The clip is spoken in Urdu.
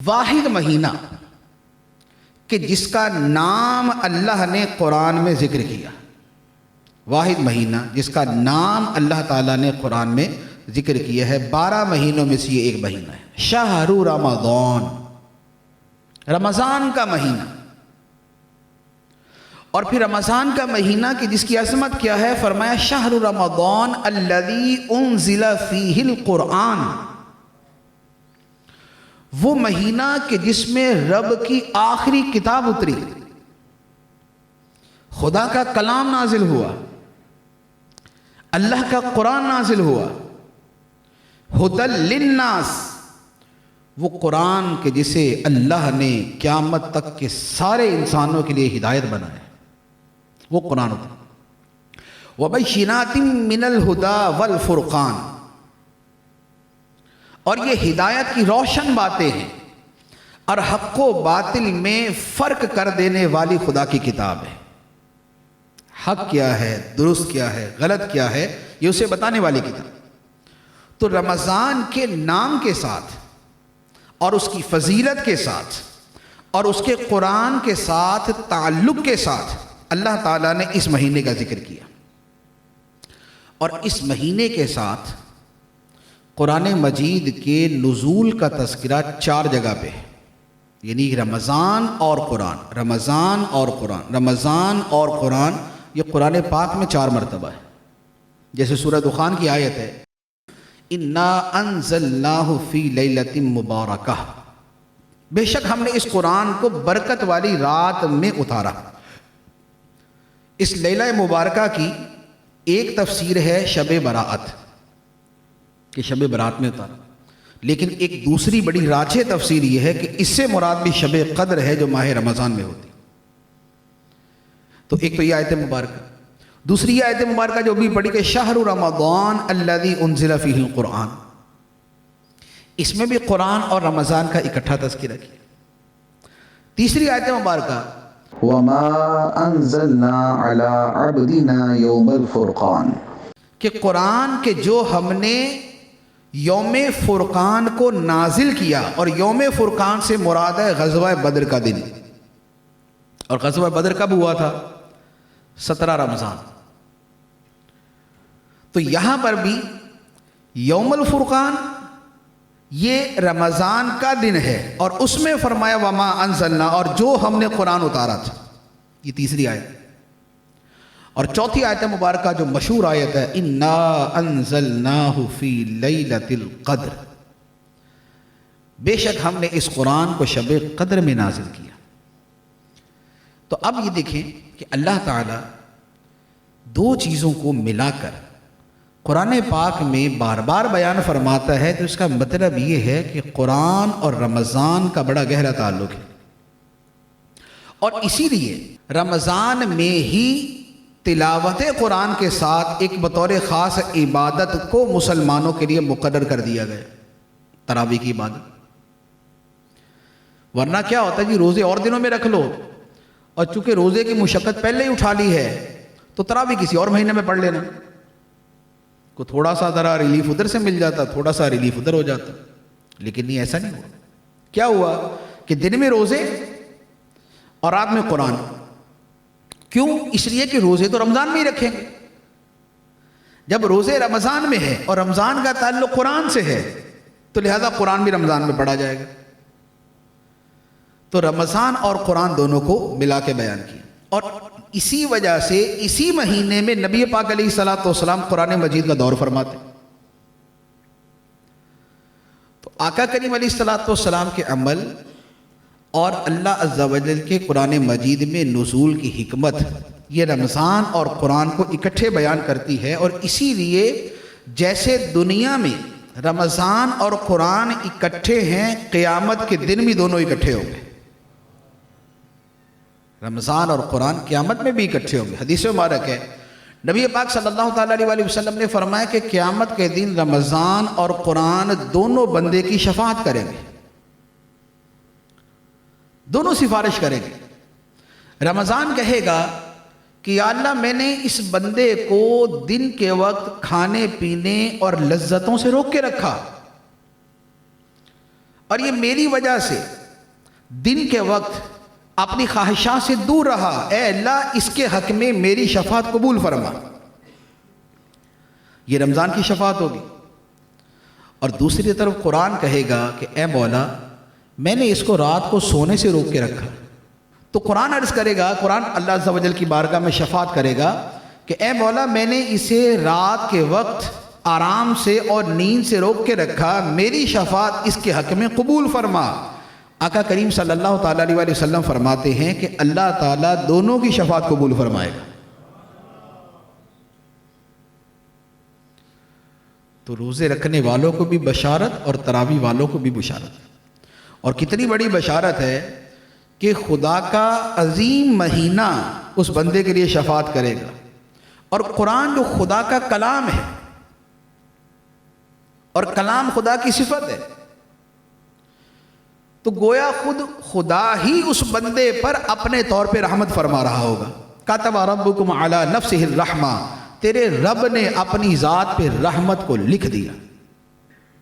واحد مہینہ کہ جس کا نام اللہ نے قرآن میں ذکر کیا، واحد مہینہ جس کا نام اللہ تعالیٰ نے قرآن میں ذکر کیا ہے، 12 مہینوں میں سے یہ ایک مہینہ ہے، شہر رمضان، رمضان کا مہینہ۔ اور پھر رمضان کا مہینہ کہ جس کی عظمت کیا ہے، فرمایا شہر رمضان الذی انزل فیہ القرآن، وہ مہینہ کہ جس میں رب کی آخری کتاب اتری، خدا کا کلام نازل ہوا، اللہ کا قرآن نازل ہوا، ھدی للناس، وہ قرآن کہ جسے اللہ نے قیامت تک کے سارے انسانوں کے لیے ہدایت بنایا، وہ قرآن اترا۔ وَبَيِّنَاتٍ مِّنَ الْهُدَى وَالْفُرْقَانِ، اور یہ ہدایت کی روشن باتیں ہیں اور حق و باطل میں فرق کر دینے والی خدا کی کتاب ہے۔ حق کیا ہے، درست کیا ہے، غلط کیا ہے، یہ اسے بتانے والی کتاب۔ تو رمضان کے نام کے ساتھ اور اس کی فضیلت کے ساتھ اور اس کے قرآن کے ساتھ تعلق کے ساتھ اللہ تعالیٰ نے اس مہینے کا ذکر کیا، اور اس مہینے کے ساتھ قرآن مجید کے نزول کا تذکرہ 4 جگہ پہ ہے، یعنی رمضان اور قرآن، رمضان اور قرآن، رمضان اور قرآن، یہ قرآن پاک میں 4 مرتبہ ہے۔ جیسے سورہ دخان کی آیت ہے، اِنَّا أَنزَلْنَاهُ فِي لَيْلَةٍ مُبَارَكَةٍ، بے شک ہم نے اس قرآن کو برکت والی رات میں اتارا۔ اس لیلہ مبارکہ کی ایک تفسیر ہے شب براءت، کہ شب برات میں اتارا، لیکن ایک دوسری بڑی راجح تفسیر یہ ہے کہ اس سے مراد بھی شب قدر ہے جو ماہ رمضان میں ہوتی۔ تو ایک تو یہ آیت مبارکہ، دوسری آیت مبارکہ جو بھی پڑھی کہ شہر رمضان الذی انزل فیہ القرآن، اس میں بھی قرآن اور رمضان کا اکٹھا تذکرہ کیا۔ تیسری آیت مبارکہ وَمَا أَنزَلْنَا عَلَىٰ عَبْدِنَا يَوْمَ الْفُرْقَانِ، کہ قرآن کے جو ہم نے یوم فرقان کو نازل کیا، اور یوم فرقان سے مراد ہے غزوہ بدر کا دن، اور غزوہ بدر کب ہوا تھا؟ 17 رمضان۔ تو یہاں پر بھی یوم الفرقان یہ رمضان کا دن ہے، اور اس میں فرمایا وما انزلنا، اور جو ہم نے قرآن اتارا تھا، یہ تیسری آیت۔ اور چوتھی آیت مبارکہ جو مشہور آیت ہے، انا انزلناہ فی لیلۃ القدر، بے شک ہم نے اس قرآن کو شب قدر میں نازل کیا۔ تو اب یہ دیکھیں کہ اللہ تعالیٰ 2 چیزوں کو ملا کر قرآن پاک میں بار بار بیان فرماتا ہے، تو اس کا مطلب یہ ہے کہ قرآن اور رمضان کا بڑا گہرا تعلق ہے، اور اسی لیے رمضان میں ہی تلاوت قرآن کے ساتھ ایک بطور خاص عبادت کو مسلمانوں کے لیے مقرر کر دیا گیا، تراویح کی عبادت۔ ورنہ کیا ہوتا ہے جی، روزے اور دنوں میں رکھ لو، اور چونکہ روزے کی مشقت پہلے ہی اٹھا لی ہے تو تراویح کسی اور مہینے میں پڑھ لینا، کو تھوڑا سا ذرا ریلیف ادھر سے مل جاتا، تھوڑا سا ریلیف ادھر ہو جاتا، لیکن نہیں، ایسا نہیں ہوا۔ کیا ہوا کہ دن میں روزے اور رات میں قرآن۔ کیوں؟ اس لیے کہ روزے تو رمضان میں ہی رکھیں گے، جب روزے رمضان میں ہے اور رمضان کا تعلق قرآن سے ہے تو لہذا قرآن بھی رمضان میں پڑھا جائے گا۔ تو رمضان اور قرآن دونوں کو ملا کے بیان کیا، اور اسی وجہ سے اسی مہینے میں نبی پاک علیہ الصلوۃ والسلام قرآن مجید کا دور فرماتے۔ تو آقا کریم علیہ الصلوۃ والسلام کے عمل اور اللہ عز و جل کے قرآن مجید میں نزول کی حکمت، یہ رمضان اور قرآن کو اکٹھے بیان کرتی ہے، اور اسی لیے جیسے دنیا میں رمضان اور قرآن اکٹھے ہیں، قیامت کے دن بھی دونوں اکٹھے ہوں گے، رمضان اور قرآن قیامت میں بھی اکٹھے ہوں گے۔ حدیث مبارک ہے، نبی پاک صلی اللہ تعالیٰ علیہ وسلم نے فرمایا کہ قیامت کے دن رمضان اور قرآن دونوں بندے کی شفاعت کریں گے، دونوں سفارش کریں گے۔ رمضان کہے گا کہ یا اللہ، میں نے اس بندے کو دن کے وقت کھانے پینے اور لذتوں سے روک کے رکھا، اور یہ میری وجہ سے دن کے وقت اپنی خواہشات سے دور رہا، اے اللہ اس کے حق میں میری شفاعت قبول فرما۔ یہ رمضان کی شفاعت ہوگی۔ اور دوسری طرف قرآن کہے گا کہ اے مولا میں نے اس کو رات کو سونے سے روک کے رکھا، تو قرآن عرض کرے گا، قرآن اللہ عز و جل کی بارگاہ میں شفاعت کرے گا کہ اے مولا میں نے اسے رات کے وقت آرام سے اور نیند سے روک کے رکھا، میری شفاعت اس کے حق میں قبول فرما۔ آقا کریم صلی اللہ تعالیٰ علیہ وسلم فرماتے ہیں کہ اللہ تعالیٰ دونوں کی شفاعت قبول فرمائے گا۔ تو روزے رکھنے والوں کو بھی بشارت اور تراویح والوں کو بھی بشارت، اور کتنی بڑی بشارت ہے کہ خدا کا عظیم مہینہ اس بندے کے لیے شفاعت کرے گا۔ اور قرآن جو خدا کا کلام ہے، اور کلام خدا کی صفت ہے، تو گویا خود خدا ہی اس بندے پر اپنے طور پہ رحمت فرما رہا ہوگا۔ کتب ربکم علی نفسہ الرحمہ، تیرے رب نے اپنی ذات پہ رحمت کو لکھ دیا۔